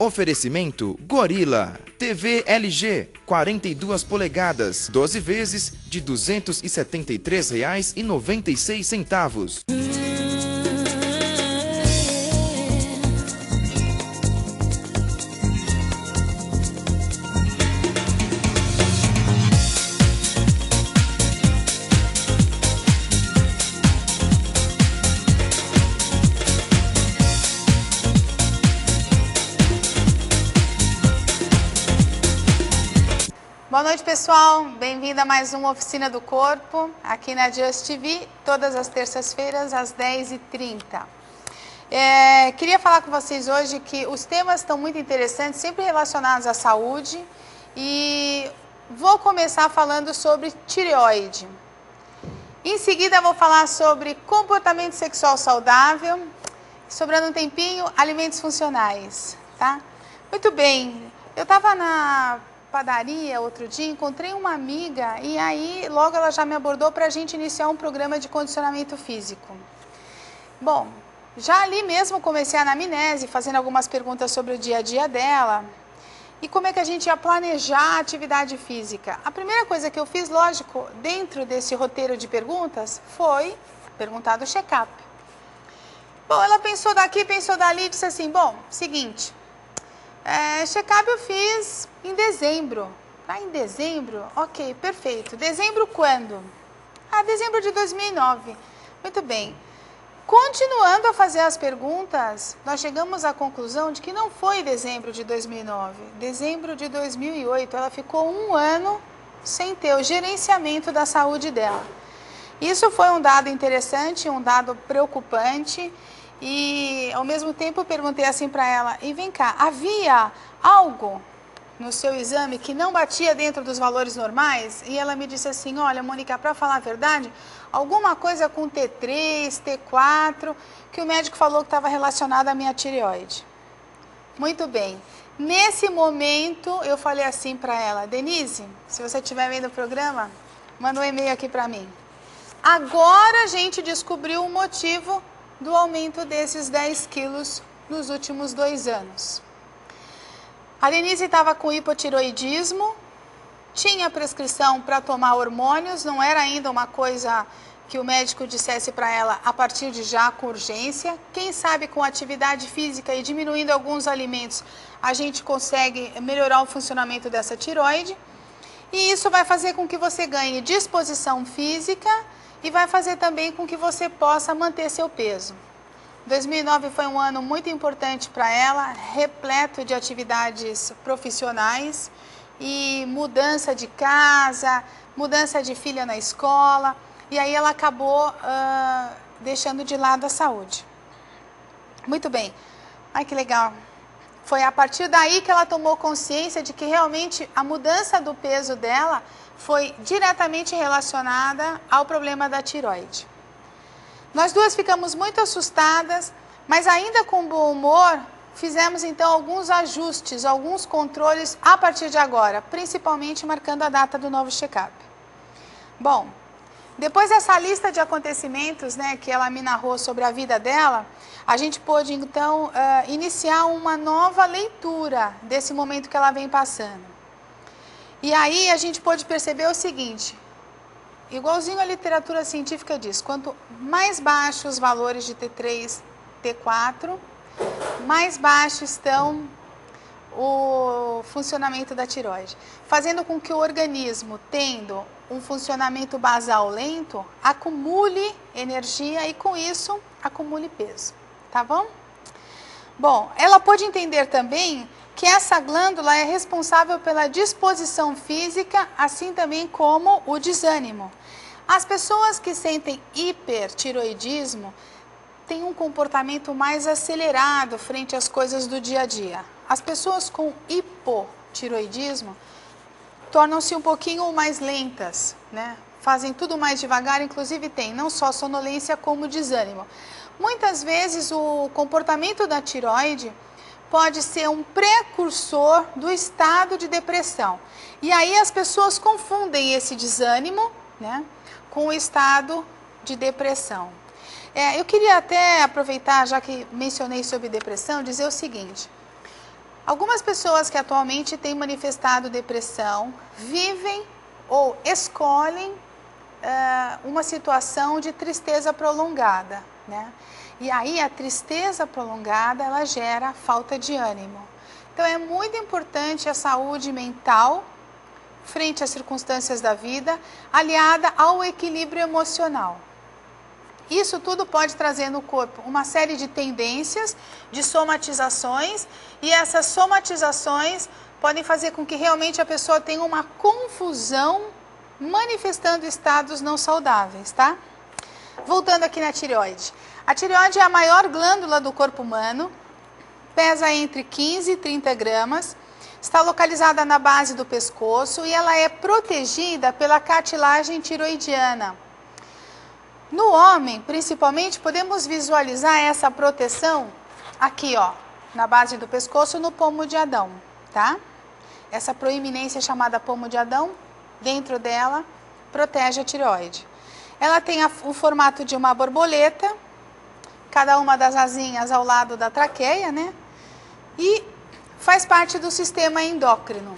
Oferecimento Gorila. TV LG, 42 polegadas, 12 vezes de R$ 273,96. Boa noite, pessoal. Bem-vindo a mais uma Oficina do Corpo, aqui na Just TV, todas as terças-feiras, às 10h30. Queria falar com vocês hoje que os temas estão muito interessantes, sempre relacionados à saúde, e vou começar falando sobre tireoide. Em seguida, vou falar sobre comportamento sexual saudável, sobrando um tempinho, alimentos funcionais, tá? Muito bem, eu estava na padaria outro dia, encontrei uma amiga e aí logo ela já me abordou para a gente iniciar um programa de condicionamento físico. Bom, já ali mesmo comecei a anamnese, fazendo algumas perguntas sobre o dia a dia dela e como é que a gente ia planejar a atividade física. A primeira coisa que eu fiz, lógico, dentro desse roteiro de perguntas, foi perguntar do check-up. Bom, ela pensou daqui, pensou dali e disse assim, bom, seguinte, check-up eu fiz em dezembro. Ah, em dezembro? Ok, perfeito. Dezembro quando? Ah, dezembro de 2009. Muito bem. Continuando a fazer as perguntas, nós chegamos à conclusão de que não foi dezembro de 2009. Dezembro de 2008. Ela ficou um ano sem ter o gerenciamento da saúde dela. Isso foi um dado interessante, um dado preocupante. E ao mesmo tempo eu perguntei assim para ela, e vem cá, havia algo no seu exame que não batia dentro dos valores normais? E ela me disse assim, olha, Mônica, para falar a verdade, alguma coisa com T3, T4, que o médico falou que estava relacionado à minha tireoide. Muito bem, nesse momento eu falei assim para ela, Denise, se você estiver vendo o programa, manda um e-mail aqui para mim. Agora a gente descobriu o motivo do aumento desses 10 quilos nos últimos 2 anos. A Denise estava com hipotiroidismo, tinha prescrição para tomar hormônios, não era ainda uma coisa que o médico dissesse para ela a partir de já com urgência. Quem sabe com atividade física e diminuindo alguns alimentos, a gente consegue melhorar o funcionamento dessa tireoide. E isso vai fazer com que você ganhe disposição física e vai fazer também com que você possa manter seu peso. 2009 foi um ano muito importante para ela, repleto de atividades profissionais e mudança de casa, mudança de filha na escola, e aí ela acabou deixando de lado a saúde. Muito bem, ai que legal. Foi a partir daí que ela tomou consciência de que realmente a mudança do peso dela foi diretamente relacionada ao problema da tireoide. Nós duas ficamos muito assustadas, mas ainda com bom humor, fizemos então alguns ajustes, alguns controles a partir de agora, principalmente marcando a data do novo check-up. Bom, depois dessa lista de acontecimentos, né, que ela me narrou sobre a vida dela, a gente pôde então iniciar uma nova leitura desse momento que ela vem passando. E aí a gente pôde perceber o seguinte, igualzinho a literatura científica diz, quanto mais baixos os valores de T3, T4, mais baixo estão o funcionamento da tireoide, fazendo com que o organismo, tendo um funcionamento basal lento, acumule energia e com isso acumule peso, tá bom? Bom, ela pôde entender também que essa glândula é responsável pela disposição física, assim também como o desânimo. As pessoas que sentem hipertiroidismo têm um comportamento mais acelerado frente às coisas do dia a dia. As pessoas com hipotiroidismo tornam-se um pouquinho mais lentas, né? Fazem tudo mais devagar, inclusive tem não só sonolência como desânimo. Muitas vezes o comportamento da tireoide pode ser um precursor do estado de depressão. E aí as pessoas confundem esse desânimo, né, com o estado de depressão. Eu queria até aproveitar, já que mencionei sobre depressão, dizer o seguinte. Algumas pessoas que atualmente têm manifestado depressão vivem ou escolhem uma situação de tristeza prolongada, né? E aí a tristeza prolongada, ela gera falta de ânimo. Então é muito importante a saúde mental frente às circunstâncias da vida, aliada ao equilíbrio emocional. Isso tudo pode trazer no corpo uma série de tendências, de somatizações, e essas somatizações podem fazer com que realmente a pessoa tenha uma confusão, manifestando estados não saudáveis, tá? Voltando aqui na tireoide. A tireoide é a maior glândula do corpo humano, pesa entre 15 e 30 gramas, está localizada na base do pescoço e ela é protegida pela cartilagem tiroidiana. No homem, principalmente, podemos visualizar essa proteção aqui, ó, na base do pescoço, no pomo de Adão, tá? Essa proeminência chamada pomo de Adão, dentro dela, protege a tireoide. Ela tem o formato de uma borboleta, cada uma das asinhas ao lado da traqueia, né? E faz parte do sistema endócrino.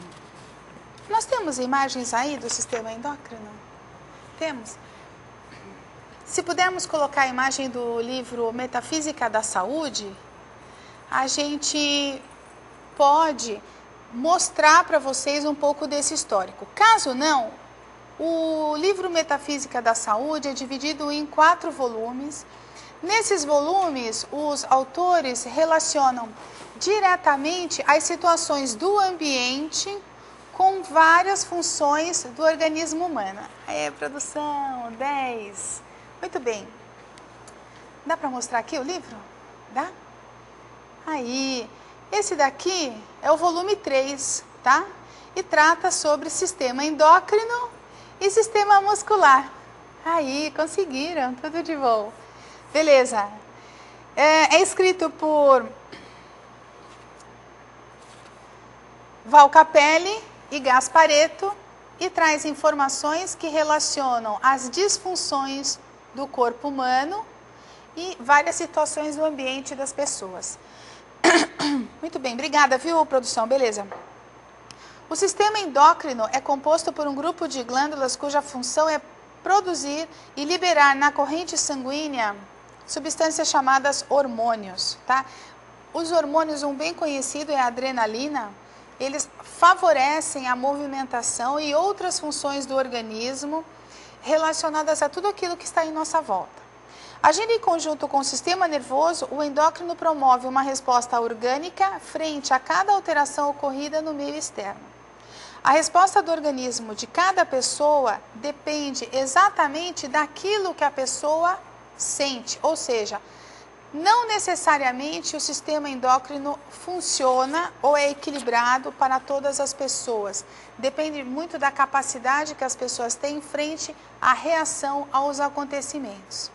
Nós temos imagens aí do sistema endócrino? Temos? Se pudermos colocar a imagem do livro Metafísica da Saúde, a gente pode mostrar para vocês um pouco desse histórico. Caso não, o livro Metafísica da Saúde é dividido em 4 volumes. Nesses volumes, os autores relacionam diretamente as situações do ambiente com várias funções do organismo humano. Aí, produção, 10. Muito bem. Dá para mostrar aqui o livro? Dá? Aí, esse daqui é o volume 3, tá? E trata sobre sistema endócrino e sistema muscular. Aí, conseguiram, tudo de bom. Beleza. É escrito por Val Capelli e Gasparetto e traz informações que relacionam as disfunções do corpo humano e várias situações do ambiente das pessoas. Muito bem, obrigada, viu, produção? Beleza. O sistema endócrino é composto por um grupo de glândulas cuja função é produzir e liberar na corrente sanguínea substâncias chamadas hormônios, tá? Os hormônios, um bem conhecido é a adrenalina, eles favorecem a movimentação e outras funções do organismo relacionadas a tudo aquilo que está em nossa volta. Agindo em conjunto com o sistema nervoso, o endócrino promove uma resposta orgânica frente a cada alteração ocorrida no meio externo. A resposta do organismo de cada pessoa depende exatamente daquilo que a pessoa sente, ou seja, não necessariamente o sistema endócrino funciona ou é equilibrado para todas as pessoas. Depende muito da capacidade que as pessoas têm frente à reação aos acontecimentos.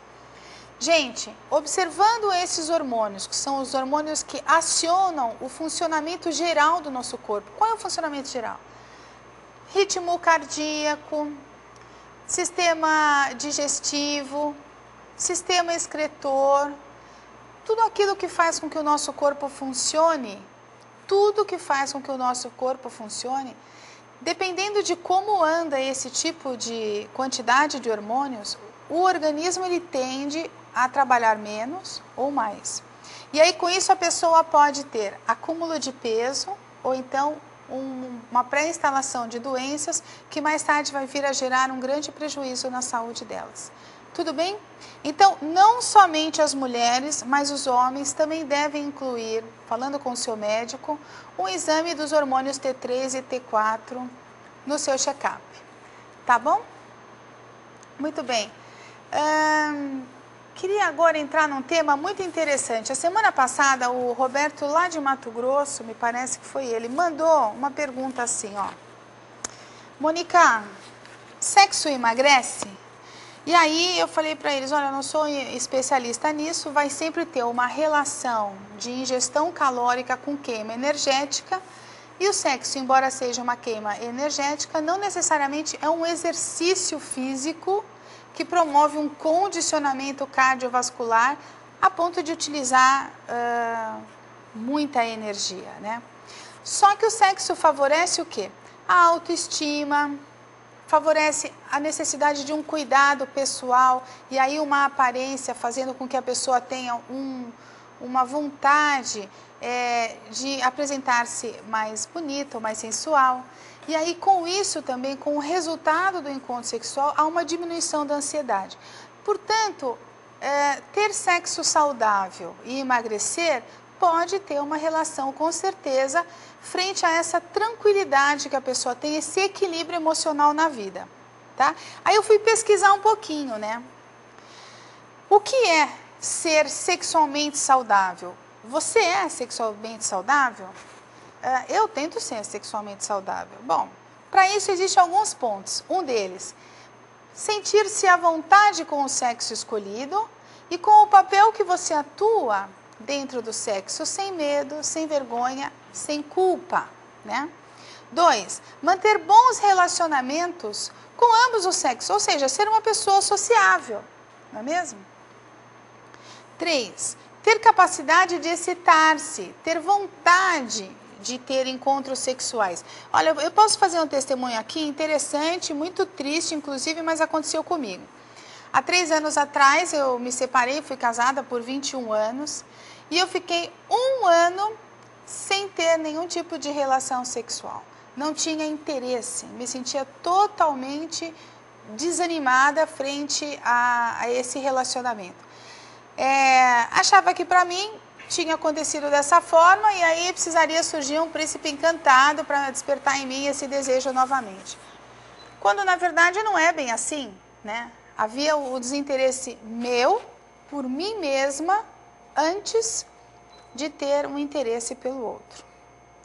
Gente, observando esses hormônios, que são os hormônios que acionam o funcionamento geral do nosso corpo. Qual é o funcionamento geral? Ritmo cardíaco, sistema digestivo, sistema excretor, tudo aquilo que faz com que o nosso corpo funcione, dependendo de como anda esse tipo de quantidade de hormônios, o organismo ele tende a trabalhar menos ou mais. E aí com isso a pessoa pode ter acúmulo de peso ou então uma pré-instalação de doenças que mais tarde vai vir a gerar um grande prejuízo na saúde delas. Tudo bem? Então, não somente as mulheres, mas os homens também devem incluir, falando com o seu médico, um exame dos hormônios T3 e T4 no seu check-up. Tá bom? Muito bem. Queria agora entrar num tema muito interessante. A semana passada, o Roberto, lá de Mato Grosso, me parece que foi ele, mandou uma pergunta assim, ó. Mônica, sexo emagrece? E aí eu falei para eles, olha, eu não sou especialista nisso, vai sempre ter uma relação de ingestão calórica com queima energética, e o sexo, embora seja uma queima energética, não necessariamente é um exercício físico que promove um condicionamento cardiovascular a ponto de utilizar muita energia, né? Só que o sexo favorece o quê? A autoestima, favorece a necessidade de um cuidado pessoal e aí uma aparência fazendo com que a pessoa tenha uma vontade de apresentar-se mais bonita ou mais sensual. E aí com isso também, com o resultado do encontro sexual, há uma diminuição da ansiedade. Portanto, ter sexo saudável e emagrecer pode ter uma relação com certeza frente a essa tranquilidade que a pessoa tem, esse equilíbrio emocional na vida, tá? Aí eu fui pesquisar um pouquinho, né? O que é ser sexualmente saudável? Você é sexualmente saudável? Eu tento ser sexualmente saudável. Bom, para isso existem alguns pontos. Um deles, sentir-se à vontade com o sexo escolhido e com o papel que você atua dentro do sexo, sem medo, sem vergonha, sem culpa, né? 2, manter bons relacionamentos com ambos os sexos, ou seja, ser uma pessoa sociável, não é mesmo? 3, ter capacidade de excitar-se, ter vontade de ter encontros sexuais. Olha, eu posso fazer um testemunho aqui interessante, muito triste, inclusive, mas aconteceu comigo. Há 3 anos atrás eu me separei, fui casada por 21 anos e eu fiquei 1 ano sem ter nenhum tipo de relação sexual. Não tinha interesse, me sentia totalmente desanimada frente a esse relacionamento. Achava que para mim tinha acontecido dessa forma e aí precisaria surgir um príncipe encantado para despertar em mim esse desejo novamente. Quando na verdade não é bem assim, né? Havia o desinteresse meu por mim mesma antes de ter um interesse pelo outro,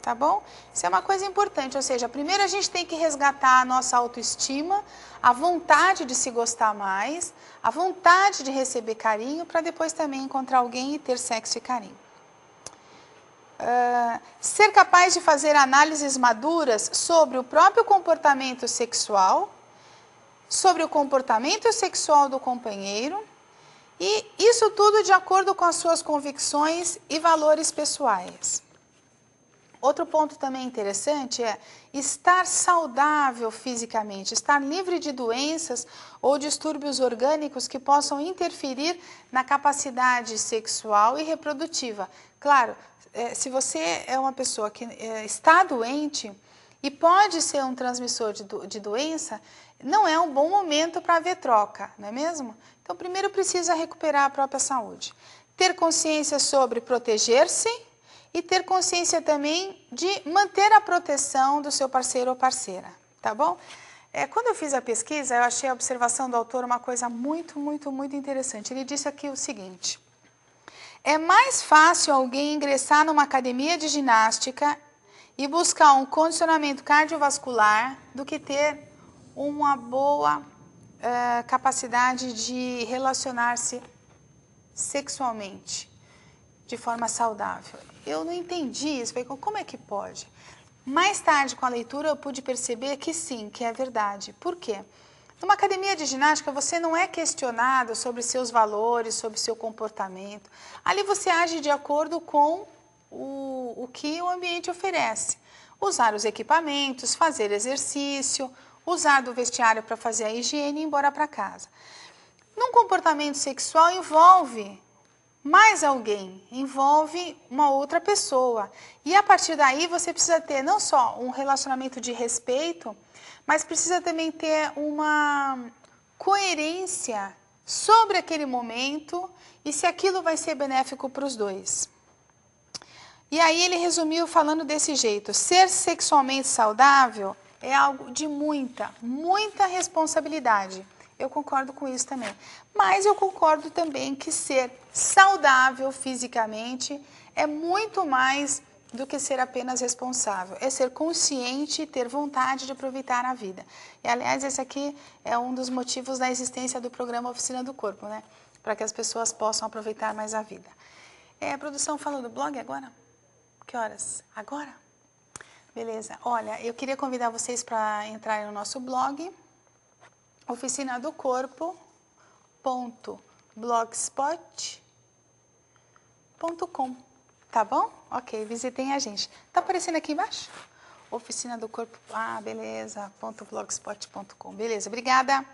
tá bom? Isso é uma coisa importante, ou seja, primeiro a gente tem que resgatar a nossa autoestima, a vontade de se gostar mais, a vontade de receber carinho, para depois também encontrar alguém e ter sexo e carinho. Ser capaz de fazer análises maduras sobre o próprio comportamento sexual, sobre o comportamento sexual do companheiro, e isso tudo de acordo com as suas convicções e valores pessoais. Outro ponto também interessante é estar saudável fisicamente, estar livre de doenças ou distúrbios orgânicos que possam interferir na capacidade sexual e reprodutiva. Claro, se você é uma pessoa que está doente e pode ser um transmissor de doença, não é um bom momento para haver troca, não é mesmo? Então, primeiro precisa recuperar a própria saúde. Ter consciência sobre proteger-se e ter consciência também de manter a proteção do seu parceiro ou parceira, tá bom? Quando eu fiz a pesquisa, eu achei a observação do autor uma coisa muito, muito, muito interessante. Ele disse aqui o seguinte: é mais fácil alguém ingressar numa academia de ginástica e buscar um condicionamento cardiovascular do que ter uma boa capacidade de relacionar-se sexualmente de forma saudável. Eu não entendi isso, falei, como é que pode? Mais tarde, com a leitura, eu pude perceber que sim, que é verdade. Por quê? Numa academia de ginástica, você não é questionado sobre seus valores, sobre seu comportamento. Ali você age de acordo com o que o ambiente oferece. Usar os equipamentos, fazer exercício, usar do vestiário para fazer a higiene e ir embora para casa. Num comportamento sexual envolve mais alguém, envolve uma outra pessoa. E a partir daí você precisa ter não só um relacionamento de respeito, mas precisa também ter uma coerência sobre aquele momento e se aquilo vai ser benéfico para os dois. E aí ele resumiu falando desse jeito: ser sexualmente saudável é algo de muita, muita responsabilidade. Eu concordo com isso também. Mas eu concordo também que ser saudável fisicamente é muito mais do que ser apenas responsável. É ser consciente e ter vontade de aproveitar a vida. E, aliás, esse aqui é um dos motivos da existência do programa Oficina do Corpo, né? Para que as pessoas possam aproveitar mais a vida. A produção fala do blog agora? Que horas? Agora? Beleza. Olha, eu queria convidar vocês para entrarem no nosso blog, oficinadocorpo.blogspot.com. Tá bom? Ok, visitem a gente. Tá aparecendo aqui embaixo? Oficina do Corpo. Ah, beleza. .blogspot.com. Beleza, obrigada.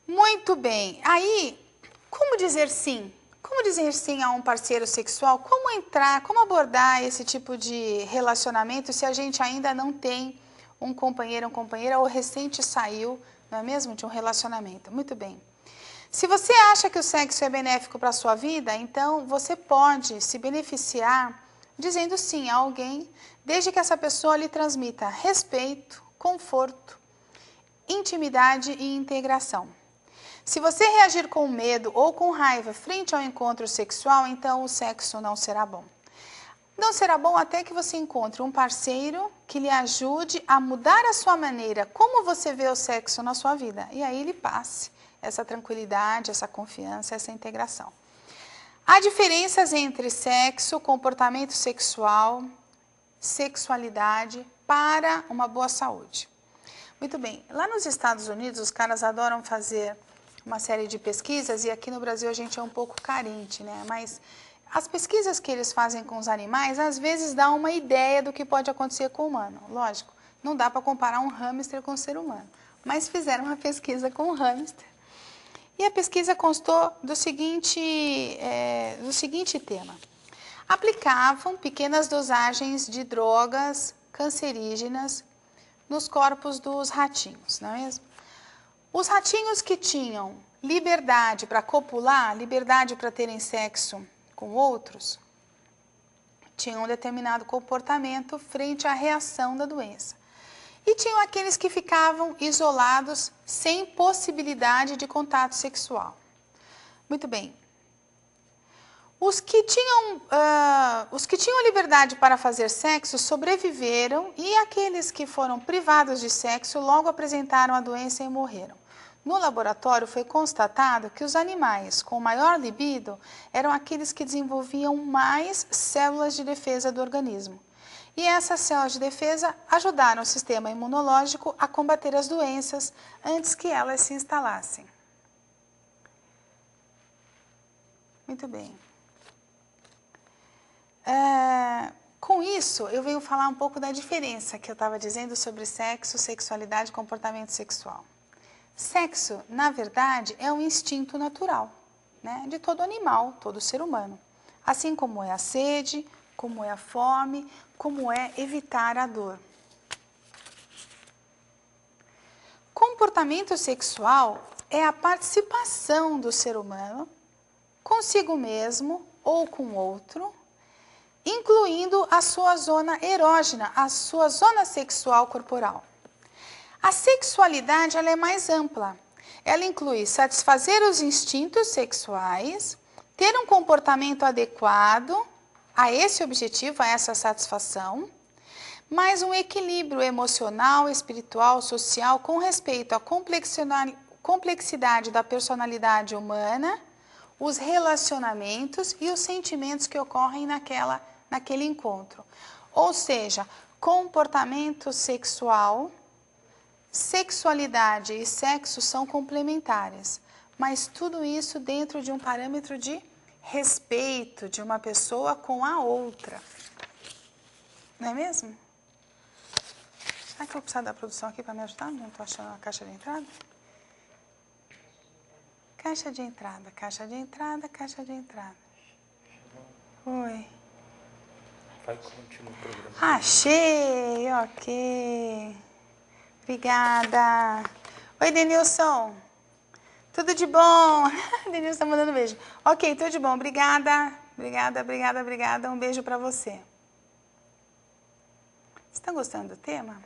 Muito bem. Aí, como dizer sim? Como dizer sim a um parceiro sexual? Como entrar, como abordar esse tipo de relacionamento se a gente ainda não tem um companheiro, uma companheira ou recente saiu, não é mesmo, de um relacionamento? Muito bem. Se você acha que o sexo é benéfico para a sua vida, então você pode se beneficiar dizendo sim a alguém, desde que essa pessoa lhe transmita respeito, conforto, intimidade e integração. Se você reagir com medo ou com raiva frente ao encontro sexual, então o sexo não será bom. Não será bom até que você encontre um parceiro que lhe ajude a mudar a sua maneira, como você vê o sexo na sua vida. E aí ele passe essa tranquilidade, essa confiança, essa integração. Há diferenças entre sexo, comportamento sexual, sexualidade para uma boa saúde. Muito bem, lá nos Estados Unidos os caras adoram fazer uma série de pesquisas e aqui no Brasil a gente é um pouco carente, né? Mas as pesquisas que eles fazem com os animais às vezes dão uma ideia do que pode acontecer com o humano. Lógico, não dá para comparar um hamster com um ser humano, mas fizeram uma pesquisa com um hamster. E a pesquisa constou do seguinte tema. Aplicavam pequenas dosagens de drogas cancerígenas nos corpos dos ratinhos, não é mesmo? Os ratinhos que tinham liberdade para copular, liberdade para terem sexo com outros, tinham um determinado comportamento frente à reação da doença. E tinham aqueles que ficavam isolados, sem possibilidade de contato sexual. Muito bem. Os que tinham liberdade para fazer sexo sobreviveram e aqueles que foram privados de sexo logo apresentaram a doença e morreram. No laboratório foi constatado que os animais com maior libido eram aqueles que desenvolviam mais células de defesa do organismo. E essas células de defesa ajudaram o sistema imunológico a combater as doenças antes que elas se instalassem. Muito bem. Com isso, eu venho falar um pouco da diferença que eu estava dizendo sobre sexo, sexualidade e comportamento sexual. Sexo, na verdade, é um instinto natural, né, de todo animal, todo ser humano. Assim como é a sede, como é a fome, como é evitar a dor. Comportamento sexual é a participação do ser humano consigo mesmo ou com outro, incluindo a sua zona erógena, a sua zona sexual corporal. A sexualidade ela é mais ampla. Ela inclui satisfazer os instintos sexuais, ter um comportamento adequado a esse objetivo, a essa satisfação, mas um equilíbrio emocional, espiritual, social com respeito à complexidade da personalidade humana, os relacionamentos e os sentimentos que ocorrem naquele encontro. Ou seja, comportamento sexual, sexualidade e sexo são complementares, mas tudo isso dentro de um parâmetro de respeito de uma pessoa com a outra. Não é mesmo? Será que eu vou precisar da produção aqui para me ajudar? Não estou achando a caixa de entrada. Caixa de entrada, caixa de entrada, caixa de entrada. Oi. Vai continuar o programa. Achei, ok. Obrigada. Oi, Denilson. Tudo de bom? Denilson está mandando beijo. Ok, tudo de bom. Obrigada. Obrigada, obrigada, obrigada. Um beijo para você. Vocês estão gostando do tema?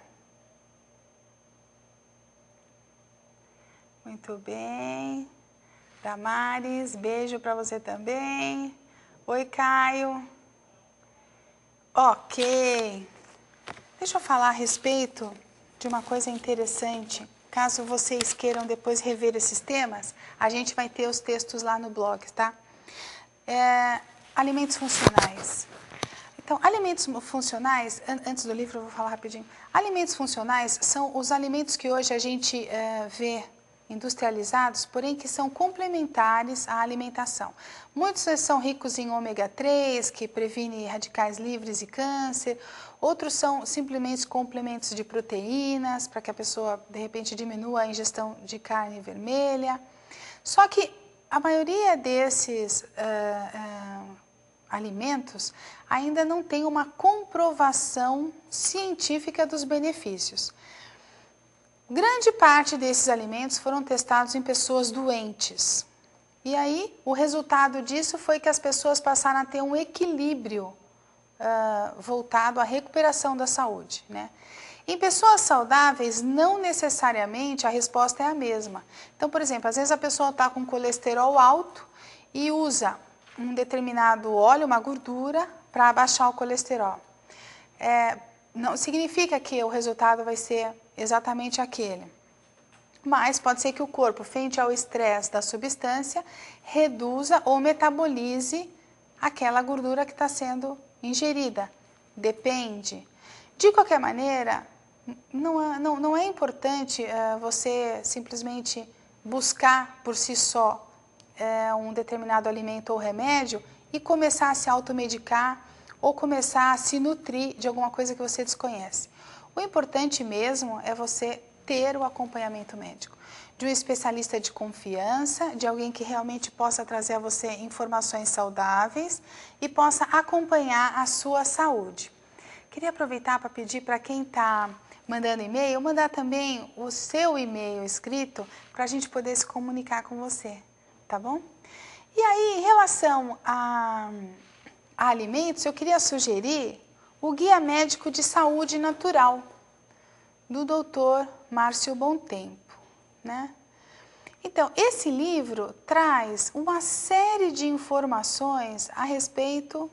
Muito bem. Damares, beijo para você também. Oi, Caio. Ok. Deixa eu falar a respeito de uma coisa interessante. Caso vocês queiram depois rever esses temas, a gente vai ter os textos lá no blog, tá? Alimentos funcionais. Então, alimentos funcionais, antes do livro eu vou falar rapidinho. Alimentos funcionais são os alimentos que hoje a gente vê industrializados, porém que são complementares à alimentação. Muitos são ricos em ômega 3, que previne radicais livres e câncer. Outros são simplesmente complementos de proteínas, para que a pessoa, de repente, diminua a ingestão de carne vermelha. Só que a maioria desses alimentos ainda não tem uma comprovação científica dos benefícios. Grande parte desses alimentos foram testados em pessoas doentes. E aí, o resultado disso foi que as pessoas passaram a ter um equilíbrio voltado à recuperação da saúde, né? Em pessoas saudáveis, não necessariamente a resposta é a mesma. Então, por exemplo, às vezes a pessoa está com colesterol alto e usa um determinado óleo, uma gordura, para abaixar o colesterol. Não significa que o resultado vai ser exatamente aquele. Mas pode ser que o corpo, frente ao estresse da substância, reduza ou metabolize aquela gordura que está sendo ingerida. Depende. De qualquer maneira, não é importante você simplesmente buscar por si só um determinado alimento ou remédio e começar a se automedicar ou começar a se nutrir de alguma coisa que você desconhece. O importante mesmo é você ter o acompanhamento médico de um especialista de confiança, de alguém que realmente possa trazer a você informações saudáveis e possa acompanhar a sua saúde. Queria aproveitar para pedir para quem está mandando e-mail, mandar também o seu e-mail escrito para a gente poder se comunicar com você, tá bom? E aí, em relação a alimentos, eu queria sugerir o Guia Médico de Saúde Natural, do Dr. Márcio Bontempo, né? Então, esse livro traz uma série de informações a respeito...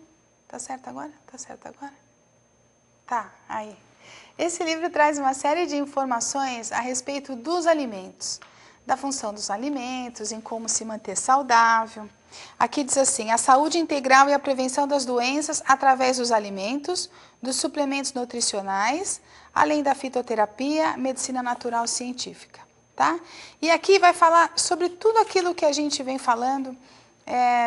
Tá certo agora? Tá certo agora? Tá, aí. Esse livro traz uma série de informações a respeito dos alimentos, da função dos alimentos, em como se manter saudável. Aqui diz assim: a saúde integral e a prevenção das doenças através dos alimentos, dos suplementos nutricionais, além da fitoterapia, medicina natural científica, tá? E aqui vai falar sobre tudo aquilo que a gente vem falando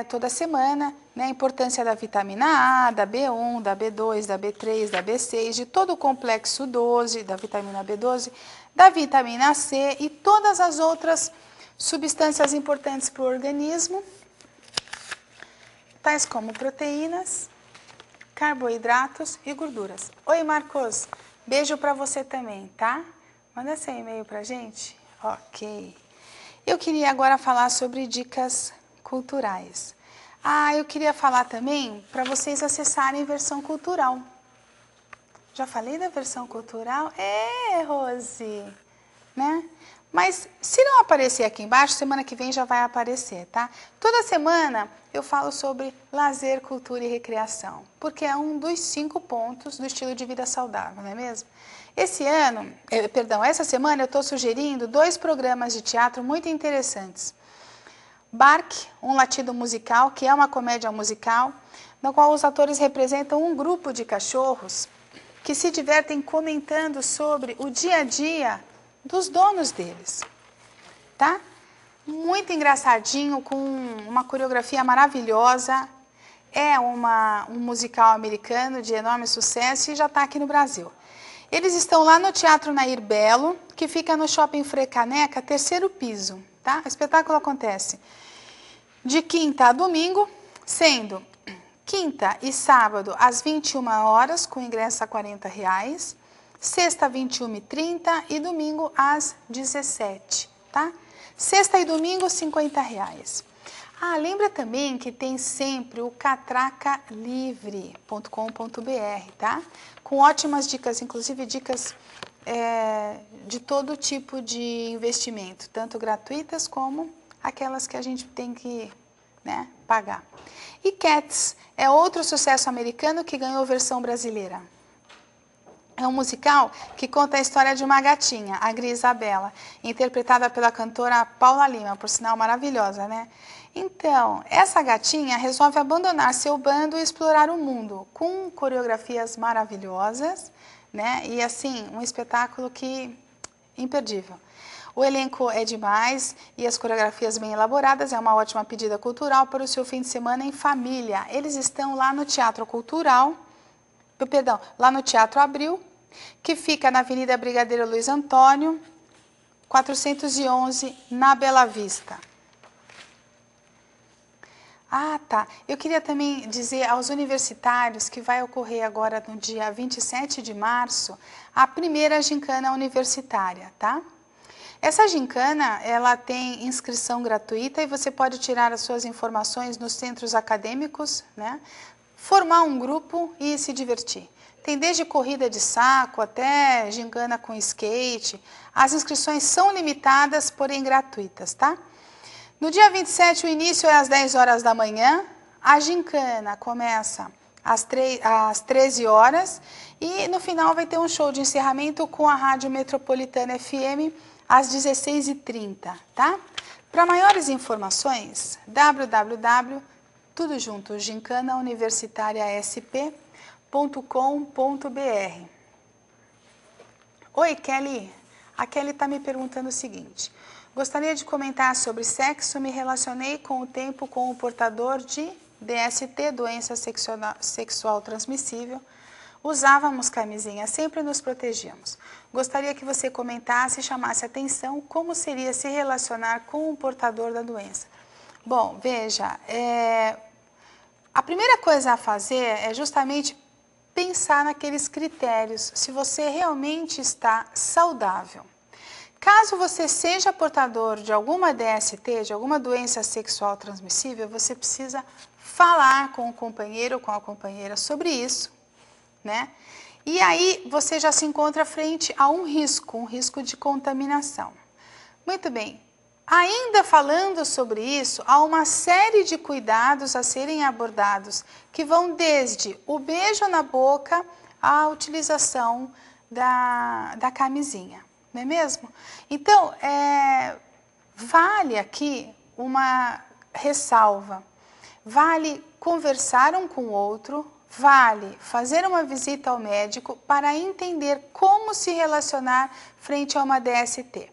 toda semana, né? A importância da vitamina A, da B1, da B2, da B3, da B6, de todo o complexo 12, da vitamina B12, da vitamina C e todas as outras substâncias importantes para o organismo, tais como proteínas, carboidratos e gorduras. Oi, Marcos, beijo para você também, tá? Manda seu e-mail para a gente. Ok. Eu queria agora falar sobre dicas culturais. Eu queria falar também para vocês acessarem versão cultural. Já falei da versão cultural? Rose, né? Mas se não aparecer aqui embaixo, semana que vem já vai aparecer, tá? Toda semana eu falo sobre lazer, cultura e recreação, porque é um dos 5 pontos do estilo de vida saudável, não é mesmo? Essa semana eu estou sugerindo 2 programas de teatro muito interessantes. Bark, um latido musical, que é uma comédia musical, na qual os atores representam um grupo de cachorros que se divertem comentando sobre o dia a dia dos donos deles, tá? Muito engraçadinho, com uma coreografia maravilhosa. É um musical americano de enorme sucesso e já está aqui no Brasil. Eles estão lá no Teatro Nair Belo, que fica no Shopping Frecaneca, 3º piso, tá? O espetáculo acontece de quinta a domingo, sendo quinta e sábado às 21 horas, com ingresso a R$40, sexta 21h30 e domingo às 17h, tá? Sexta e domingo, R$50. Lembra também que tem sempre o catracalivre.com.br, tá? Com ótimas dicas, inclusive dicas de todo tipo de investimento, tanto gratuitas como aquelas que a gente tem que, né, pagar. E Cats é outro sucesso americano que ganhou versão brasileira. É um musical que conta a história de uma gatinha, a Grisabela, interpretada pela cantora Paula Lima, por sinal maravilhosa, né? Então, essa gatinha resolve abandonar seu bando e explorar o mundo, com coreografias maravilhosas, né? E assim, um espetáculo imperdível. O elenco é demais e as coreografias bem elaboradas, é uma ótima pedida cultural para o seu fim de semana em família. Eles estão lá no Teatro Cultural, lá no Teatro Abril, que fica na Avenida Brigadeiro Luiz Antônio, 411, na Bela Vista. Ah, tá. Eu queria também dizer aos universitários que vai ocorrer agora no dia 27 de março a primeira gincana universitária, tá? Essa gincana, ela tem inscrição gratuita e você pode tirar as suas informações nos centros acadêmicos, né? Formar um grupo e se divertir. Tem desde corrida de saco até gincana com skate. As inscrições são limitadas, porém gratuitas, tá? No dia 27, o início é às 10 horas da manhã, a gincana começa às 13 horas e no final vai ter um show de encerramento com a Rádio Metropolitana FM às 16h30, tá? Para maiores informações, gincanauniversitariasp.com.br. Oi, Kelly. A Kelly está me perguntando o seguinte: gostaria de comentar sobre sexo, me relacionei com o tempo com o portador de DST, doença sexual transmissível. Usávamos camisinha, sempre nos protegíamos. Gostaria que você comentasse e chamasse atenção como seria se relacionar com o portador da doença. Bom, veja, a primeira coisa a fazer é justamente pensar naqueles critérios, se você realmente está saudável. Caso você seja portador de alguma DST, de alguma doença sexual transmissível, você precisa falar com o companheiro ou com a companheira sobre isso, né? E aí você já se encontra frente a um risco de contaminação. Muito bem, ainda falando sobre isso, há uma série de cuidados a serem abordados, que vão desde o beijo na boca à utilização da camisinha. Não é mesmo? Então, vale aqui uma ressalva. Vale conversar um com o outro, vale fazer uma visita ao médico para entender como se relacionar frente a uma DST.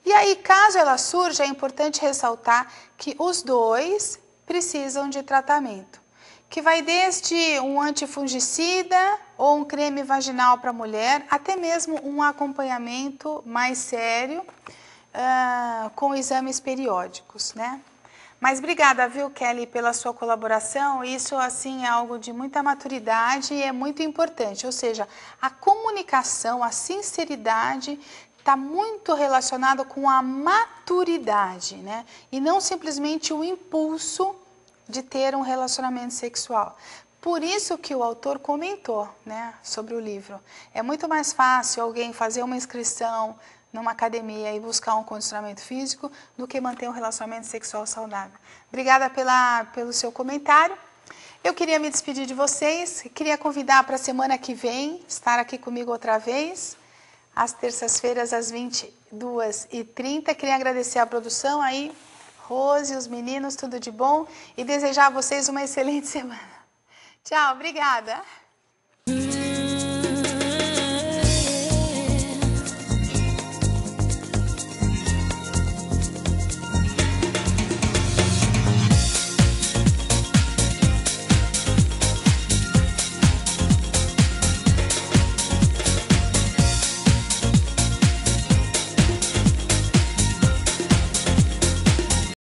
E aí, caso ela surja, é importante ressaltar que os dois precisam de tratamento, que vai desde um antifungicida ou um creme vaginal para a mulher, até mesmo um acompanhamento mais sério com exames periódicos, né? Mas obrigada, viu, Kelly, pela sua colaboração. Isso, assim, é algo de muita maturidade e é muito importante. Ou seja, a comunicação, a sinceridade está muito relacionada com a maturidade, né? E não simplesmente o impulso de ter um relacionamento sexual. Por isso que o autor comentou, né, sobre o livro. É muito mais fácil alguém fazer uma inscrição numa academia e buscar um condicionamento físico do que manter um relacionamento sexual saudável. Obrigada pelo seu comentário. Eu queria me despedir de vocês, queria convidar para a semana que vem, estar aqui comigo outra vez, às terças-feiras, às 22h30. Queria agradecer a produção aí, Rose, os meninos, tudo de bom, e desejar a vocês uma excelente semana. Tchau, obrigada.